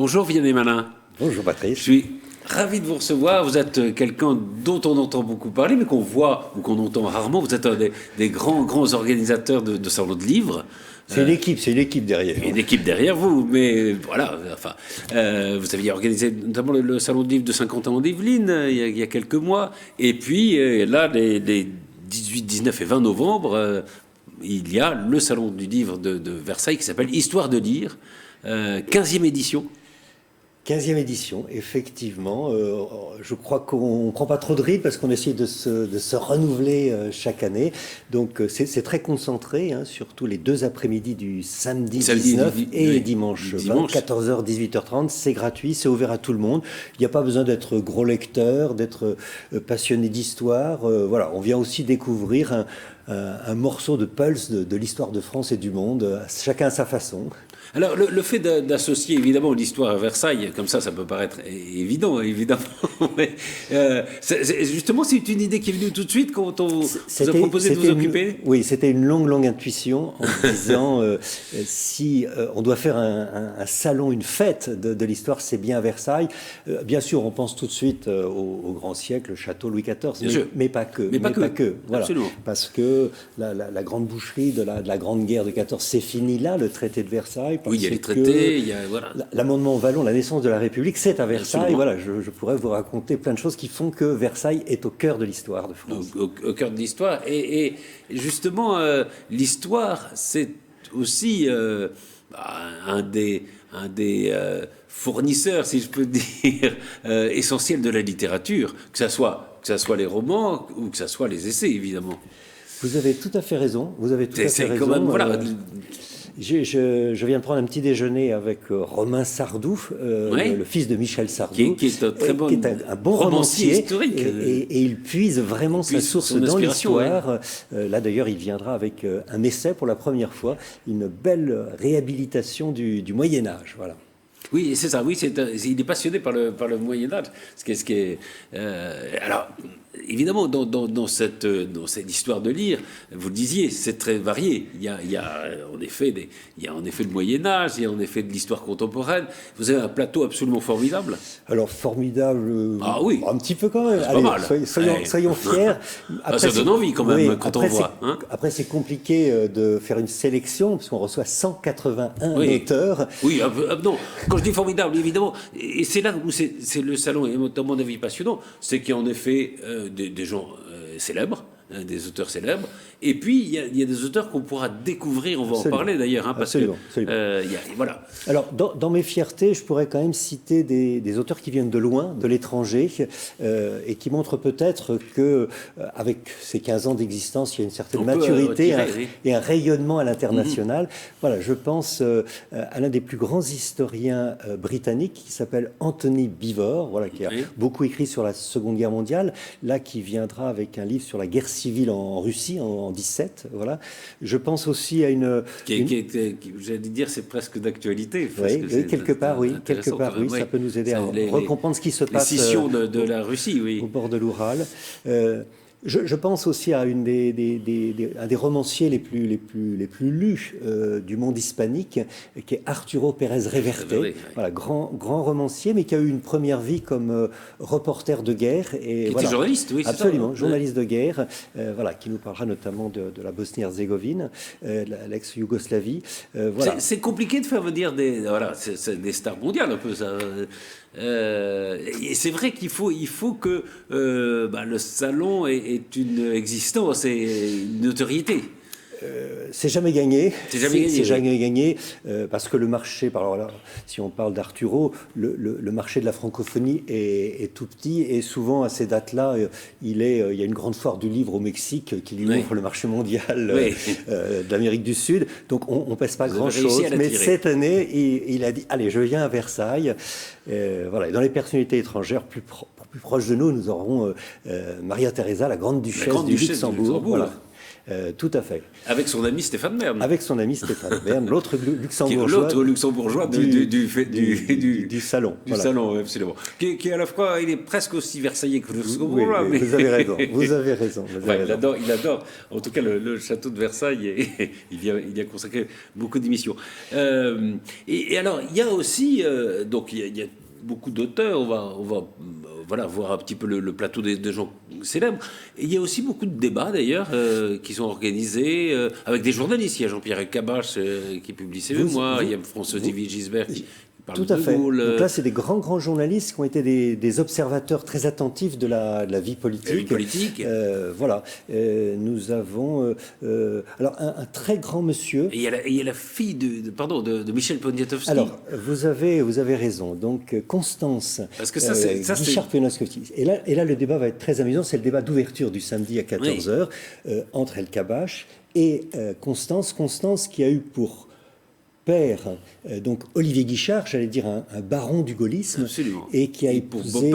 Bonjour Vianney Malin. Bonjour Patrice. Je suis ravi de vous recevoir. Vous êtes quelqu'un dont on entend beaucoup parler, mais qu'on voit ou qu'on entend rarement. Vous êtes un des grands organisateurs de salons de livres. C'est une équipe derrière. Une équipe derrière vous, mais voilà. Enfin, vous aviez organisé notamment le salon de livres de Saint-Quentin en Yvelines il y a quelques mois. Et puis là, les 18, 19 et 20 novembre, il y a le salon du livre de Versailles qui s'appelle Histoire de lire, 15e édition. 15e édition, effectivement. Je crois qu'on ne prend pas trop de rythme parce qu'on essaie de se renouveler chaque année. Donc c'est très concentré, surtout les deux après-midi du samedi 19 et oui, dimanche 20, 14h, 18h30. C'est gratuit, c'est ouvert à tout le monde. Il n'y a pas besoin d'être gros lecteur, d'être passionné d'histoire. Voilà, on vient aussi découvrir un morceau de pulse de l'histoire de France et du monde, chacun à sa façon. Alors, le fait d'associer évidemment l'histoire à Versailles, comme ça peut paraître évidemment. Mais, justement, c'est une idée qui est venue tout de suite quand on vous a proposé de vous occuper. Oui, c'était une longue intuition en disant si on doit faire un salon, une fête de l'histoire, c'est bien à Versailles. Bien sûr, on pense tout de suite au grand siècle, le château Louis XIV, mais pas que. Mais pas que. Voilà. Absolument. Parce que la grande boucherie de la Grande Guerre de 14, c'est fini là, le traité de Versailles. Oui, il y a les traités, il y a... Voilà. L'amendement Vallon, la naissance de la République, c'est à Versailles. Absolument. Voilà, je pourrais vous raconter plein de choses qui font que Versailles est au cœur de l'histoire de France. Au cœur de l'histoire. Et justement, l'histoire, c'est aussi un des fournisseurs, si je peux dire, essentiels de la littérature, que ça soit les romans ou que ça soit les essais, évidemment. Vous avez tout à fait raison. C'est quand même, voilà. Je viens de prendre un petit déjeuner avec Romain Sardou, le fils de Michel Sardou, qui est un très bon, un bon romancier historique. Et il puise vraiment sa source dans l'histoire. Ouais. Là d'ailleurs, il viendra avec un essai pour la première fois, une belle réhabilitation du Moyen-Âge. Voilà. Oui, c'est ça. Oui, il est passionné par le Moyen-Âge. Alors, évidemment, dans cette histoire de lire, vous le disiez, c'est très varié. Il y a en effet le Moyen-Âge, il y a en effet de l'histoire contemporaine. Vous avez un plateau absolument formidable. Alors, formidable, oui. Un petit peu quand même. Allez, pas mal. Soyons fiers. Après, ça donne envie quand même, oui, quand on voit. Après, c'est compliqué de faire une sélection, parce qu'on reçoit 181 auteurs. Oui, non. Quand je dis formidable, évidemment, et c'est là où c'est le salon, et à mon avis passionnant, c'est qu'il y a en effet des gens célèbres, des auteurs célèbres, et puis il y a des auteurs qu'on pourra découvrir, on va en parler d'ailleurs, parce que voilà. Alors dans mes fiertés, je pourrais quand même citer des auteurs qui viennent de loin, de l'étranger, et qui montrent peut-être que avec ces 15 ans d'existence, il y a une certaine maturité et un rayonnement à l'international. Voilà, je pense à l'un des plus grands historiens britanniques qui s'appelle Anthony Beevor, voilà, qui a beaucoup écrit sur la Seconde Guerre mondiale, là qui viendra avec un livre sur la guerre civile en Russie en 17. Voilà. Je pense aussi à j'allais dire, c'est presque d'actualité. Quelque part, ça peut nous aider à recomprendre ce qui se passe. Les scissions de la Russie, oui. Au bord de l'Oural. Je pense aussi à un des romanciers les plus lus du monde hispanique, qui est Arturo Pérez Reverte, voilà, grand romancier, mais qui a eu une première vie comme reporter de guerre. Et était journaliste, oui, c'est absolument, ça. Journaliste de guerre, voilà, qui nous parlera notamment de la Bosnie-Herzégovine, l'ex-Yougoslavie. Voilà. C'est compliqué de faire venir des stars mondiales, un peu ça. Et c'est vrai qu'il faut que le salon ait une existence et une notoriété. C'est jamais gagné. C'est jamais gagné parce que le marché, alors là, si on parle d'Arturo, le marché de la francophonie est tout petit et souvent à ces dates-là, il y a une grande foire du livre au Mexique qui lui ouvre le marché mondial d'Amérique du Sud. Donc on ne pèse pas grand-chose. Mais cette année, il a dit allez, je viens à Versailles. Voilà. Et dans les personnalités étrangères plus proches de nous, nous aurons Maria Teresa, la grande duchesse du Luxembourg. Voilà. Tout à fait. Avec son ami Stéphane Bern. Avec son ami Stéphane Bern, l'autre luxembourgeois. L'autre luxembourgeois du salon. Du salon, absolument. Qui est à la fois, il est presque aussi versaillais que le luxembourgeois. Oui, vous avez raison. Vous avez raison. Il adore. En tout cas, le château de Versailles, il y a consacré beaucoup d'émissions. Et alors, il y a aussi, donc il y a beaucoup d'auteurs. On va voilà, voir un petit peu le plateau des gens célèbres. Et il y a aussi beaucoup de débats, d'ailleurs, qui sont organisés avec des journalistes. Il y a Jean-Pierre Cabache qui publie ses mémoires. Il y a François-Xavier Gisbert qui parle tout à de fait. Gaulle. Donc là, c'est des grands journalistes qui ont été des observateurs très attentifs de la vie politique. La vie politique. Voilà. Nous avons alors un très grand monsieur. Et il y a la fille de Michel Poniatowski. Alors, vous avez raison. Donc, Constance. Parce que ça, c'est Guichard-Poniatowski. Et là, le débat va être très amusant. C'est le débat d'ouverture du samedi à 14h entre El Kabbach et Constance. Constance qui a eu pour père, donc Olivier Guichard, j'allais dire un baron du gaullisme, absolument. Et qui a épousé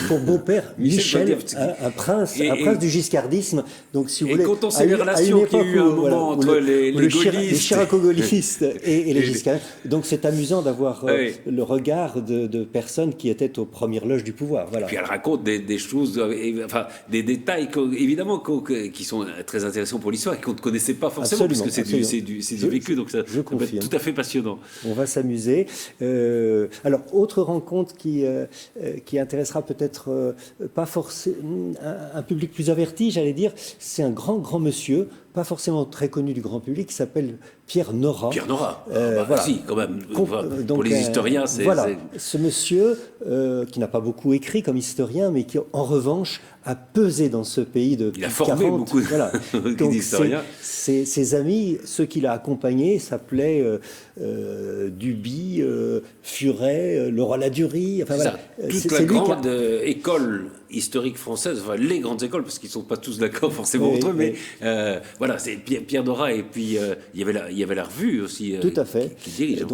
pour beau-père Michel, un prince du giscardisme. Donc, si vous voulez, quand on sait les relations qu'il y a eu un moment entre les gaullistes, les chiraco-gaullistes et les giscardistes, donc c'est amusant d'avoir le regard de personnes qui étaient aux premières loges du pouvoir. Voilà. Et puis elle raconte des choses, enfin des détails évidemment qui sont très intéressants pour l'histoire et qu'on ne connaissait pas forcément, parce que c'est du vécu, donc ça peut être tout à fait passionnant. On va s'amuser. Alors, autre rencontre qui intéressera peut-être pas forcément un public plus averti, j'allais dire, c'est un grand monsieur, pas forcément très connu du grand public, qui s'appelle Pierre Nora. Pierre Nora, voilà. Si, quand même. Donc, pour les historiens, c'est... Voilà, ce monsieur qui n'a pas beaucoup écrit comme historien, mais qui, en revanche, a pesé dans ce pays de 40... Il a formé beaucoup d'historiens. Ses amis, ceux qu'il a accompagnés, s'appelaient Duby, Furet, Laurent Ladurie... Enfin, voilà. Toute la grande école historique française, enfin les grandes écoles, parce qu'ils ne sont pas tous d'accord forcément entre eux, mais voilà, c'est Pierre Nora, et puis il y avait la revue aussi tout à fait. Qui dirige.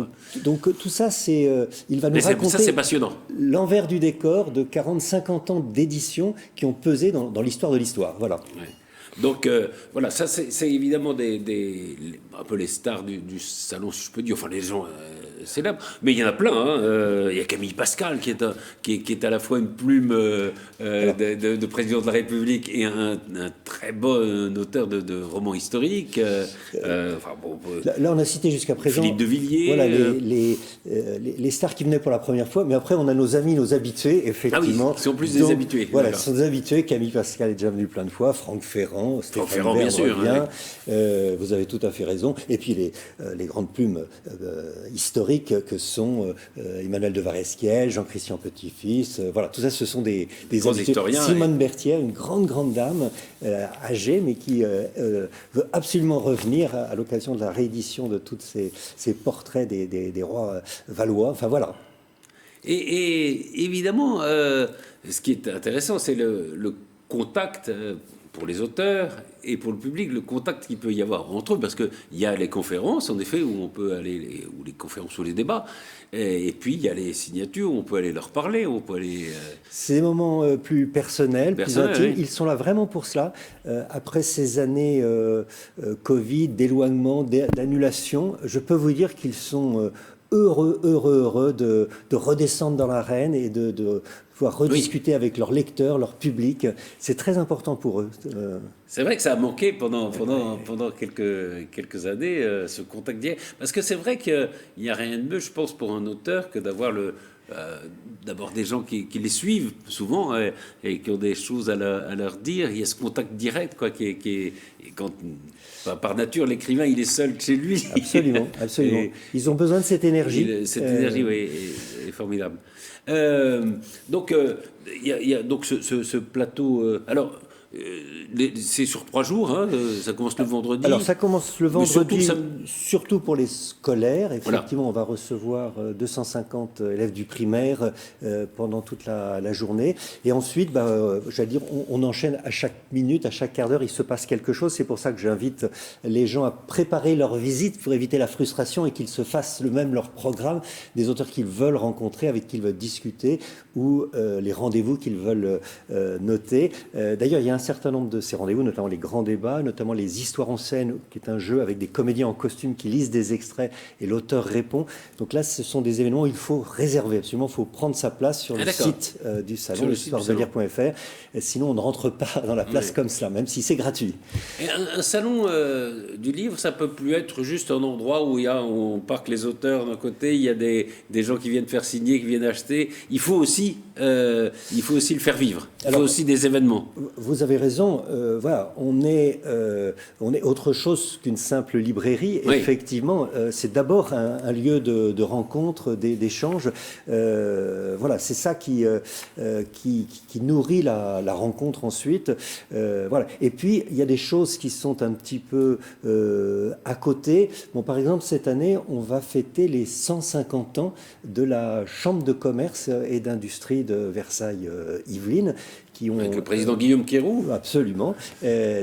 Donc tout ça, il va nous raconter ça, c'est passionnant. L'envers du décor de 40-50 ans d'édition qui ont pesé dans l'histoire de l'histoire. Voilà. Ouais. Donc voilà, ça c'est évidemment un peu les stars du salon, si je peux dire, enfin les gens célèbres, mais il y en a plein. Hein. Il y a Camille Pascal qui est à la fois une plume de président de la République et un très bon auteur de romans historiques. Là, on a cité jusqu'à présent Philippe de Villiers. Voilà, les stars qui venaient pour la première fois, mais après on a nos amis, nos habitués, effectivement. Ah oui, qui sont plus des habitués. Voilà, ce sont des habitués. Camille Pascal est déjà venu plein de fois, Franck Ferrand, Stéphane Bern, bien sûr. Hein, vous avez tout à fait raison. Et puis les grandes plumes historiques que sont Emmanuel de Varesquiel, Jean-Christian Petit-Fils, voilà, tout ça, ce sont des historiens. Simone Berthier, une grande dame âgée, mais qui veut absolument revenir à l'occasion de la réédition de tous ces portraits des rois valois. Enfin voilà. Et évidemment, ce qui est intéressant, c'est le contact pour les auteurs et pour le public, le contact qu'il peut y avoir entre eux, parce qu'il y a les conférences, en effet, où on peut aller, ou les conférences ou les débats, et puis il y a les signatures, où on peut aller leur parler, on peut aller... C'est des moments plus personnels, plus intimes. Oui. Ils sont là vraiment pour cela. Après ces années Covid, d'éloignement, d'annulation, je peux vous dire qu'ils sont... heureux de redescendre dans l'arène et de pouvoir rediscuter avec leurs lecteurs, leur public. C'est très important pour eux. C'est vrai que ça a manqué pendant quelques années, ce contact direct. Parce que c'est vrai qu'il n'y a rien de mieux, je pense, pour un auteur que d'avoir d'abord des gens qui les suivent souvent et qui ont des choses à leur dire. Il y a ce contact direct, quoi, qui est quand, par nature, l'écrivain, il est seul chez lui. Absolument. Ils ont besoin de cette énergie. Cette énergie, oui, est formidable. Donc, il y a donc ce plateau. Alors, c'est sur 3 jours, hein, ça commence le vendredi. Alors ça commence le vendredi, surtout pour les scolaires. Effectivement, voilà. On va recevoir 250 élèves du primaire pendant toute la journée. Et ensuite, j'allais dire, on enchaîne à chaque minute, à chaque quart d'heure, il se passe quelque chose. C'est pour ça que j'invite les gens à préparer leur visite pour éviter la frustration et qu'ils se fassent eux-mêmes leur programme des auteurs qu'ils veulent rencontrer, avec qui ils veulent discuter, ou les rendez-vous qu'ils veulent noter. D'ailleurs, il y a un certain nombre de ces rendez-vous, notamment les grands débats, notamment les histoires en scène, qui est un jeu avec des comédiens en costume qui lisent des extraits et l'auteur répond. Donc là, ce sont des événements où il faut réserver, absolument, il faut prendre sa place sur le site du salon, l'histoiredelire.fr. Sinon, on ne rentre pas dans la place comme cela, même si c'est gratuit. Et un salon du livre, ça peut plus être juste un endroit où on parque les auteurs d'un côté, il y a des gens qui viennent faire signer, qui viennent acheter. Il faut aussi le faire vivre. Il faut aussi des événements. Vous avez raison. Voilà, on est autre chose qu'une simple librairie. Oui. Effectivement, c'est d'abord un lieu de rencontre, d'échange. Voilà, c'est ça qui nourrit la rencontre ensuite. Voilà. Et puis, il y a des choses qui sont un petit peu à côté. Bon, par exemple, cette année, on va fêter les 150 ans de la Chambre de commerce et d'industrie de Versailles-Yvelines. Avec le président Guillaume Quérou. Absolument.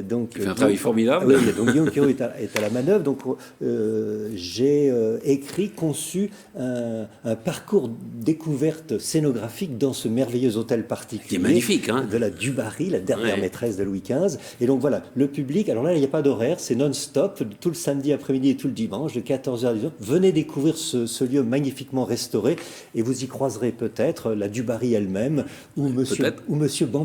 Donc, il fait un travail formidable. Oui, donc Guillaume Quérou est à la manœuvre. Donc j'ai conçu un parcours découverte scénographique dans ce merveilleux hôtel particulier. Qui est magnifique, hein. De la Dubarry, la dernière maîtresse de Louis XV. Et donc voilà, le public, alors là, il n'y a pas d'horaire, c'est non-stop, tout le samedi après-midi et tout le dimanche, de 14h à 18h. Venez découvrir ce lieu magnifiquement restauré et vous y croiserez peut-être la Dubarry elle-même ou Monsieur Bamberger,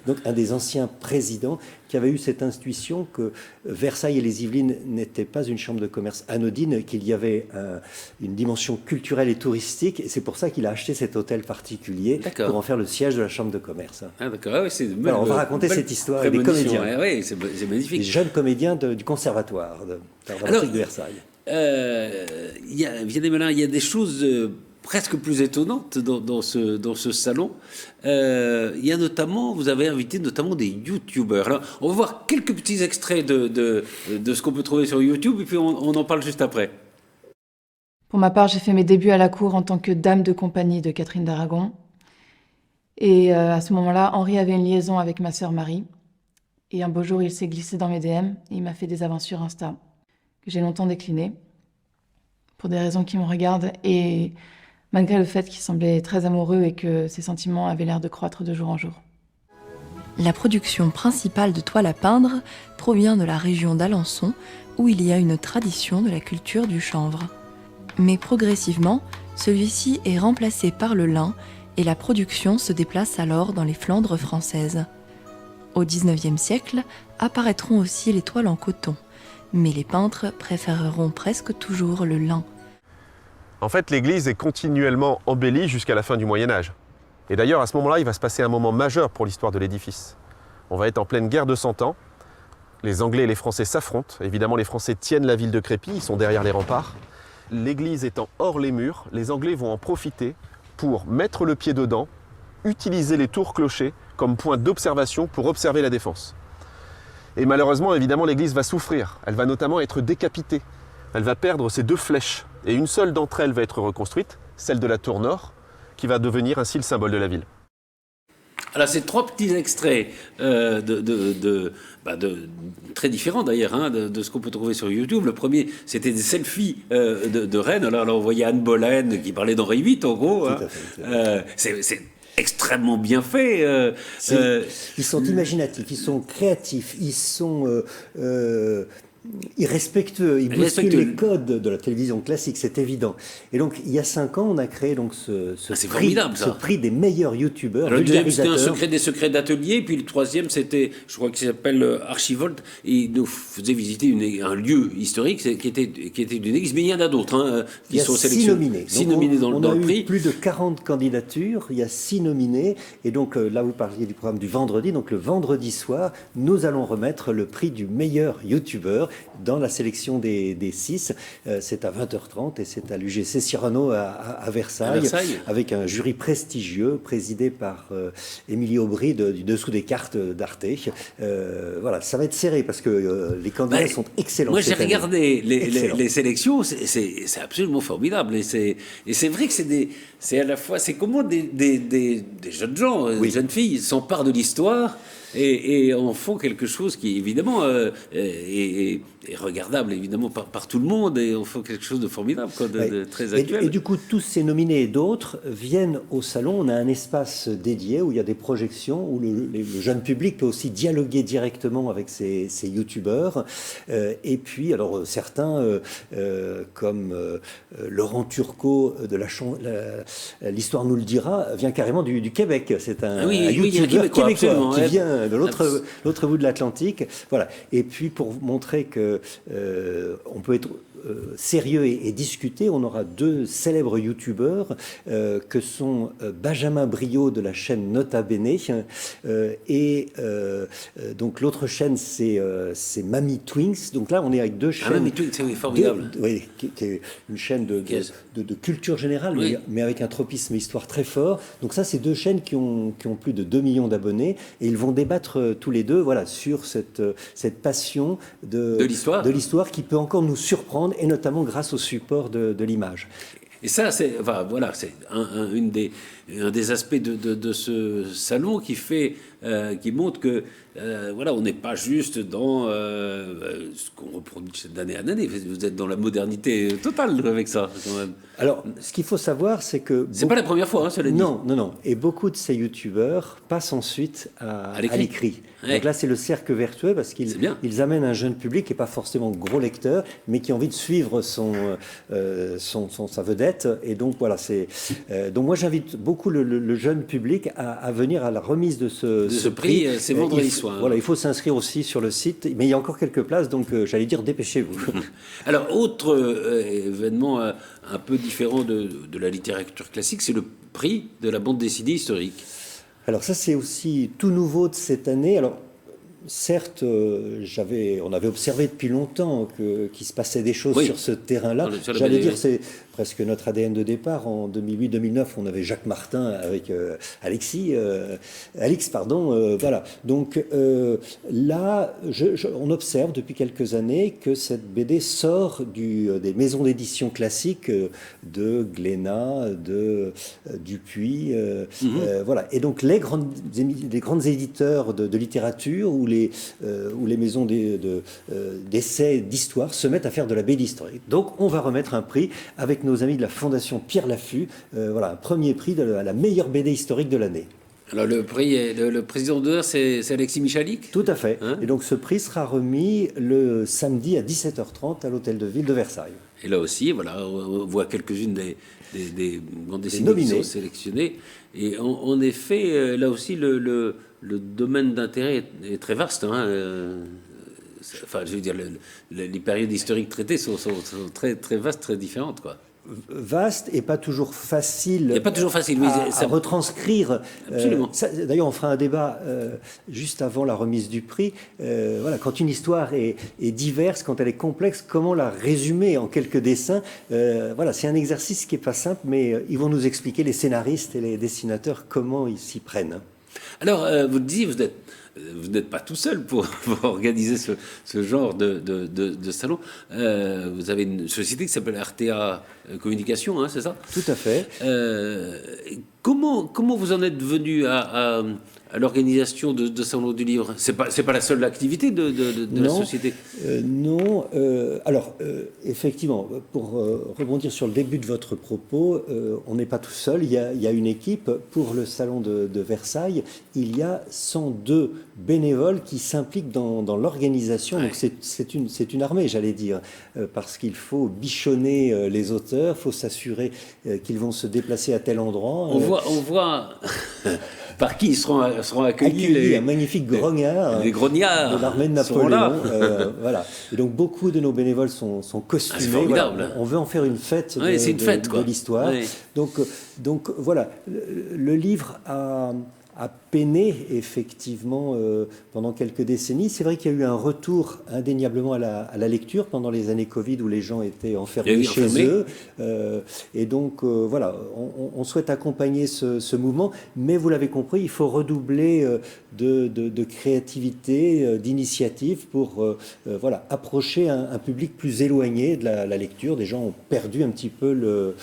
donc un des anciens présidents qui avait eu cette intuition que Versailles et les Yvelines n'étaient pas une chambre de commerce anodine, qu'il y avait une dimension culturelle et touristique, et c'est pour ça qu'il a acheté cet hôtel particulier pour en faire le siège de la chambre de commerce. Ah d'accord, on va raconter cette histoire avec des comédiens. Oui, c'est magnifique. Des jeunes comédiens du conservatoire de Versailles. Il y a des choses presque plus étonnantes dans ce salon. Il y a notamment, vous avez invité notamment des youtubeurs. Alors, on va voir quelques petits extraits de ce qu'on peut trouver sur YouTube et puis on en parle juste après. Pour ma part, j'ai fait mes débuts à la cour en tant que dame de compagnie de Catherine d'Aragon. Et à ce moment-là, Henri avait une liaison avec ma sœur Marie. Et un beau jour, il s'est glissé dans mes DM et il m'a fait des aventures Insta que j'ai longtemps déclinées pour des raisons qui me regardent et malgré le fait qu'il semblait très amoureux et que ses sentiments avaient l'air de croître de jour en jour. La production principale de toile à peindre provient de la région d'Alençon, où il y a une tradition de la culture du chanvre. Mais progressivement, celui-ci est remplacé par le lin et la production se déplace alors dans les Flandres françaises. Au XIXe siècle, apparaîtront aussi les toiles en coton, mais les peintres préféreront presque toujours le lin. En fait, l'église est continuellement embellie jusqu'à la fin du Moyen-Âge. Et d'ailleurs, à ce moment-là, il va se passer un moment majeur pour l'histoire de l'édifice. On va être en pleine guerre de 100 ans. Les Anglais et les Français s'affrontent. Évidemment, les Français tiennent la ville de Crépy, ils sont derrière les remparts. L'église étant hors les murs, les Anglais vont en profiter pour mettre le pied dedans, utiliser les tours-clochers comme point d'observation pour observer la défense. Et malheureusement, évidemment, l'église va souffrir. Elle va notamment être décapitée. Elle va perdre ses 2 flèches. Et une seule d'entre elles va être reconstruite, celle de la tour nord, qui va devenir ainsi le symbole de la ville. Alors, ces 3 petits extraits très différents d'ailleurs de ce qu'on peut trouver sur YouTube. Le premier, c'était des selfies de Rennes. Alors là, on voyait Anne Boleyn qui parlait d'Henri VIII, en gros. C'est extrêmement bien fait. Ils sont imaginatifs, ils sont créatifs, ils sont irrespectueux, ils bousculent les codes de la télévision classique, c'est évident. Et donc, il y a 5 ans, on a créé donc ce prix des meilleurs youtubeurs. Le deuxième, c'était des secrets d'atelier, et puis le troisième, c'était, je crois qu'il s'appelle Archivolte, et il nous faisait visiter un lieu historique qui était d'une église, mais il y en a d'autres qui sont sélectionnés. 6 nominés dans le prix. On a eu plus de 40 candidatures, il y a 6 nominés, et donc là, vous parliez du programme du vendredi, donc le vendredi soir, nous allons remettre le prix du meilleur youtubeur dans la sélection des 6. C'est à 20h30 et c'est à l'UGC Cyrano à Versailles, avec un jury prestigieux présidé par Émilie Aubry du dessous des cartes d'Arte. Voilà, ça va être serré parce que les candidats sont excellents. Moi, j'ai regardé les sélections, c'est absolument formidable. Et c'est vrai que c'est à la fois, c'est comment des jeunes gens, des jeunes filles s'emparent de l'histoire et en font quelque chose qui, évidemment, est est regardable évidemment par tout le monde et on fait quelque chose de formidable, quoi, de très actuel. Et du coup, tous ces nominés et d'autres viennent au salon. On a un espace dédié où il y a des projections, où le jeune public peut aussi dialoguer directement avec ces youtubeurs. Et puis, alors certains, comme Laurent Turcot de l'Histoire nous le dira, vient carrément du Québec. C'est un youtubeur québécois qui vient de l'autre bout de l'Atlantique. Voilà. Et puis, pour montrer que on peut être sérieux et discuter, on aura deux célèbres youtubeurs que sont Benjamin Briot de la chaîne Nota Bene et donc l'autre chaîne c'est Mamie Twinks. Donc là on est avec deux chaînes. Mamie Twinks, c'est formidable. Oui, qui est une chaîne de culture générale, oui, mais avec un tropisme histoire très fort. Donc ça c'est deux chaînes qui ont plus de 2 millions d'abonnés et ils vont débattre tous les deux, voilà, sur cette passion de l'histoire qui peut encore nous surprendre, et notamment grâce au support de l'image. Et ça, c'est un des aspects de ce salon qui montre que voilà, on n'est pas juste dans ce qu'on reproduit d'année en année. Vous êtes dans la modernité totale avec ça, quand même. Alors, ce qu'il faut savoir, c'est que... C'est pas la première fois, hein, cela dit. Non. Et beaucoup de ces youtubeurs passent ensuite à l'écrit. Ouais. Donc là, c'est le cercle vertueux parce qu'ils amènent un jeune public qui n'est pas forcément gros lecteur, mais qui a envie de suivre sa vedette. Et donc, voilà, donc moi, j'invite beaucoup le jeune public à venir à la remise de ce prix. C'est vendredi soir. Voilà, il faut s'inscrire aussi sur le site, mais il y a encore quelques places, donc j'allais dire, dépêchez-vous. Alors, autre événement un peu différent de la littérature classique, c'est le prix de la bande dessinée historique. Alors ça, c'est aussi tout nouveau de cette année. Alors, certes, on avait observé depuis longtemps qu'il se passait des choses sur ce terrain-là. J'allais dire, c'est presque notre ADN de départ. En 2008-2009, on avait Jacques Martin avec Alix, voilà. Donc là, on observe depuis quelques années que cette BD sort des maisons d'édition classiques de Glénat, de Dupuis, voilà. Et donc les grands éditeurs de littérature ou les maisons d'essais, d'histoire se mettent à faire de la BD historique. Donc on va remettre un prix avec nos amis de la Fondation Pierre Laffut, voilà, un premier prix de la meilleure BD historique de l'année. Alors le prix, le président d'honneur, c'est Alexis Michalik ? Tout à fait. Et donc ce prix sera remis le samedi à 17h30 à l'Hôtel de Ville de Versailles. Et là aussi, voilà, on voit quelques-unes des bandes dessinées qui sont sélectionnées. Et en effet, là aussi, le domaine d'intérêt est très vaste. Enfin, je veux dire, les périodes historiques traitées sont très, très vastes, très différentes, quoi. Vaste et pas toujours facile, à retranscrire. Absolument. D'ailleurs, on fera un débat juste avant la remise du prix. Voilà, quand une histoire est diverse, quand elle est complexe, comment la résumer en quelques dessins? Voilà, c'est un exercice qui est pas simple, mais ils vont nous expliquer, les scénaristes et les dessinateurs, comment ils s'y prennent. Alors, vous disiez, vous n'êtes pas tout seul pour organiser ce genre de salon. Vous avez une société qui s'appelle Artea Communication, hein, c'est ça ? Tout à fait. Comment vous en êtes venu à l'organisation de salon du livre ? C'est pas la seule activité de la société. Non. Alors, effectivement, pour rebondir sur le début de votre propos, on n'est pas tout seul. Il y a une équipe pour le salon de Versailles. Il y a 102 bénévoles qui s'impliquent dans l'organisation. Ouais. Donc c'est une armée, j'allais dire, parce qu'il faut bichonner les auteurs, il faut s'assurer qu'ils vont se déplacer à tel endroit. On voit par qui ils seront accueillis. Un magnifique grognard. Les grognards de l'armée de Napoléon. Voilà. Et donc beaucoup de nos bénévoles sont costumés. C'est formidable. Voilà. On veut en faire une fête de l'histoire. Ouais. Donc voilà, le livre a peiné effectivement pendant quelques décennies. C'est vrai qu'il y a eu un retour indéniablement à la lecture pendant les années Covid où les gens étaient enfermés chez eux. Et donc voilà, on souhaite accompagner ce mouvement, mais vous l'avez compris, il faut redoubler de créativité, d'initiative pour voilà, approcher un public plus éloigné de la lecture. Des gens ont perdu un petit peu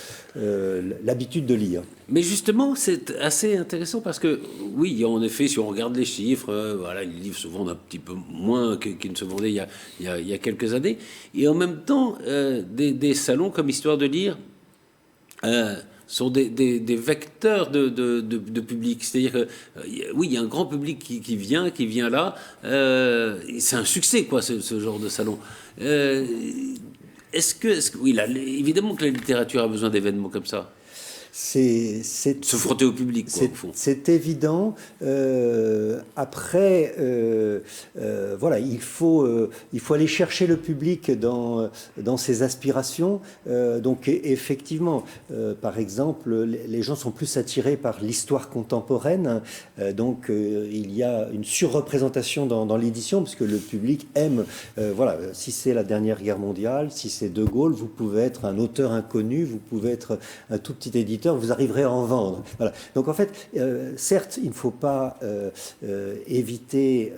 l'habitude de lire. Mais justement, c'est assez intéressant parce que, oui, en effet, si on regarde les chiffres, voilà, les livres se vendent un petit peu moins qu'ils ne se vendaient il y a quelques années. Et en même temps, des salons comme Histoire de lire sont des vecteurs de public. C'est-à-dire que, oui, il y a un grand public qui vient là. C'est un succès, quoi, ce genre de salon. Oui, évidemment que la littérature a besoin d'événements comme ça. Se frotter au public, quoi, au fond. C'est évident. Après, voilà, il faut aller chercher le public dans ses aspirations. Donc, effectivement, par exemple, les gens sont plus attirés par l'histoire contemporaine. Donc, il y a une surreprésentation dans l'édition, parce que le public aime, voilà, si c'est la dernière guerre mondiale, si c'est De Gaulle, vous pouvez être un auteur inconnu, vous pouvez être un tout petit éditeur, vous arriverez à en vendre. Voilà. Donc en fait, certes, il ne faut pas éviter,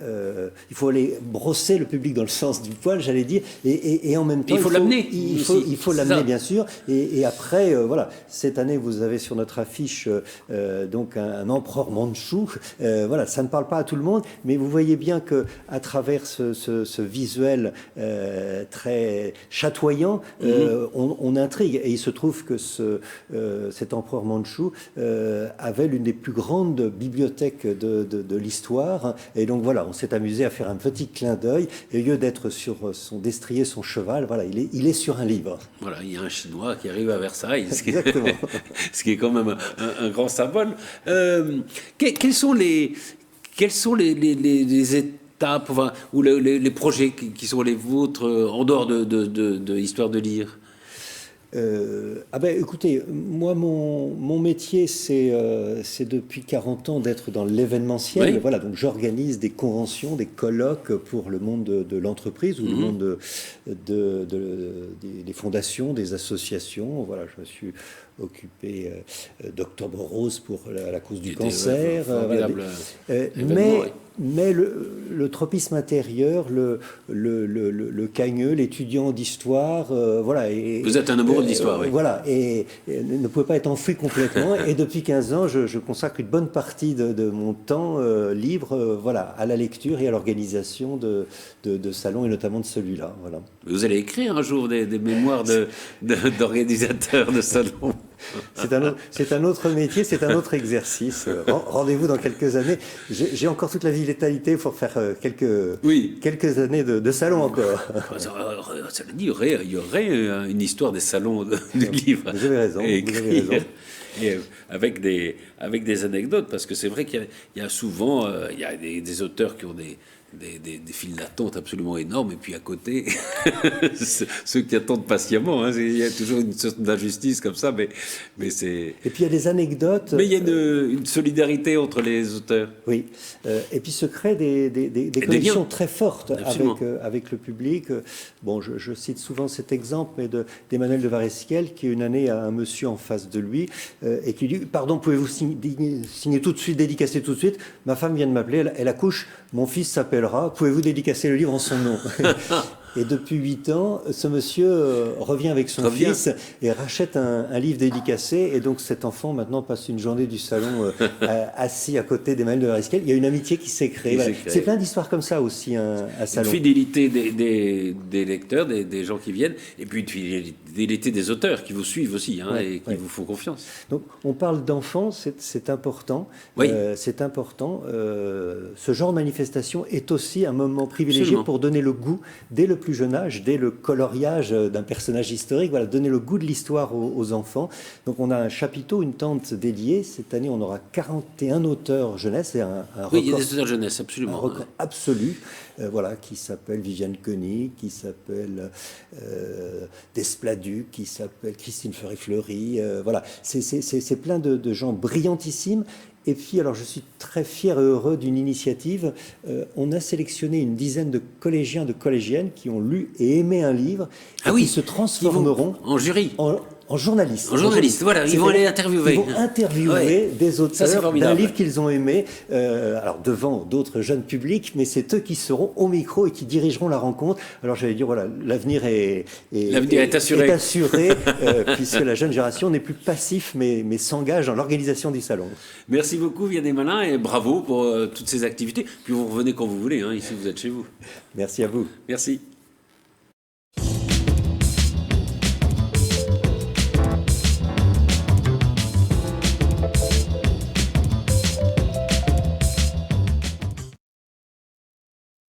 il faut aller brosser le public dans le sens du poil, j'allais dire, et en même temps, il faut l'amener. Il faut l'amener, bien sûr. Et après, voilà, cette année, vous avez sur notre affiche donc un empereur mandchou. Voilà, ça ne parle pas à tout le monde, mais vous voyez bien que à travers ce visuel très chatoyant, on intrigue. Et il se trouve que cet empereur mandchou avait l'une des plus grandes bibliothèques de l'histoire. Et donc voilà, on s'est amusé à faire un petit clin d'œil. Et au lieu d'être sur son destrier, son cheval, voilà, il est sur un livre. Voilà, il y a un Chinois qui arrive à Versailles, Exactement. Ce qui est quand même un grand symbole. Quels sont les étapes, enfin, ou les projets qui sont les vôtres en dehors de Histoire de lire? Ah ben, écoutez, moi, mon métier, c'est depuis 40 ans d'être dans l'événementiel. Oui. Voilà, donc j'organise des conventions, des colloques pour le monde de l'entreprise ou le monde des fondations, des associations. Voilà, je me suis occupé d'Octobre Rose pour la cause du cancer. Formidable. Mais le tropisme intérieur, le cagneux, l'étudiant d'histoire, voilà. Vous êtes un amoureux de l'histoire, oui. Voilà, et ne pouvait pas être enfoui complètement. Et depuis 15 ans, je consacre une bonne partie de mon temps libre, voilà, à la lecture et à l'organisation de salons, et notamment de celui-là. Voilà. Vous allez écrire un jour des mémoires d'organisateurs de salons. C'est un autre métier, c'est un autre exercice. Rendez-vous dans quelques années. J'ai encore toute la vitalité pour faire quelques années de salon encore. Ça veut dire, il y aurait une histoire des salons du livre. Vous avez raison. Et avec des anecdotes, parce que c'est vrai qu'il y a souvent il y a des auteurs qui ont des files d'attente absolument énormes, et puis à côté, ceux qui attendent patiemment. Hein, il y a toujours une sorte d'injustice comme ça, mais c'est... Et puis il y a des anecdotes... Mais il y a une solidarité entre les auteurs. Oui. Et puis se créent des connexions très fortes avec le public. Bon, je cite souvent cet exemple, mais d'Emmanuel de Varesquiel, qui une année a un monsieur en face de lui, et qui dit « Pardon, pouvez-vous signer tout de suite, dédicacer tout de suite? Ma femme vient de m'appeler, elle accouche, mon fils s'appellera, pouvez-vous dédicacer le livre en son nom ?» Et depuis 8 ans, ce monsieur revient avec son fils et rachète un livre dédicacé. Et donc cet enfant maintenant passe une journée du salon assis à côté d'Emmanuel de Varesquiel. Il y a une amitié qui s'est créée. Voilà. C'est plein d'histoires comme ça aussi, un salon. Une fidélité des lecteurs, des gens qui viennent, et puis une fidélité des auteurs qui vous suivent aussi, hein, et qui vous font confiance. Donc on parle d'enfants, c'est important. Oui. C'est important. Ce genre de manifestation est aussi un moment privilégié Absolument. Pour donner le goût, dès le plus jeune âge, dès le coloriage d'un personnage historique, voilà, donner le goût de l'histoire aux enfants. Donc on a un chapiteau, une tente dédiée. Cette année, on aura 41 auteurs jeunesse. C'est un record. Oui, il y a des auteurs jeunesse, absolument. Un record absolu, voilà, qui s'appelle Viviane Koenig, qui s'appelle Despladus, qui s'appelle Christine Fleury. Voilà, c'est plein de gens brillantissimes. Et puis, alors, je suis très fier et heureux d'une initiative. On a sélectionné une dizaine de collégiens, de collégiennes qui ont lu et aimé un livre, et qui se transformeront en jury. en journaliste. En journaliste, voilà, ils vont aller interviewer. Ils vont interviewer des Ça, c'est auteurs formidable. d'un livre qu'ils ont aimé, alors devant d'autres jeunes publics, mais c'est eux qui seront au micro et qui dirigeront la rencontre. Alors j'allais dire, voilà, l'avenir est assuré. Puisque la jeune génération n'est plus passif, mais s'engage dans l'organisation du salon. Merci beaucoup, Vianney Malin, et bravo pour toutes ces activités. Puis vous revenez quand vous voulez, hein, ici vous êtes chez vous. Merci à vous. Merci.